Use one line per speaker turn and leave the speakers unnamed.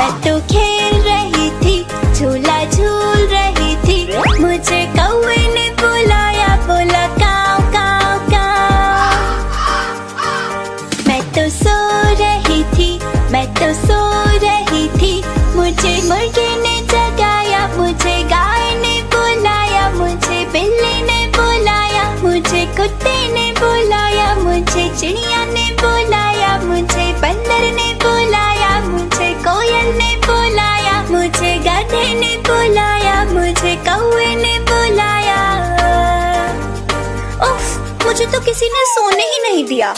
मैं तो खेल रही थी, झूला झूल रही थी, मुझे कौवे ने बुलाया, बोला काव काव काव। मैं तो सो रही थी, मैं तो सो रही थी, मुझे मुर्गी ने जगाया, मुझे गाय ने बुलाया, मुझे बिल्ली ने बुलाया, मुझे कुत्ते ने बुलाया, मुझे चिड़िया ने बुलाया, मुझे बंदर ने बुलाया, मुझे कोयल ने बुलाया, मुझे गधे ने बुलाया, मुझे कौवे ने बुलाया। उफ, मुझे तो किसी ने सोने ही नहीं दिया।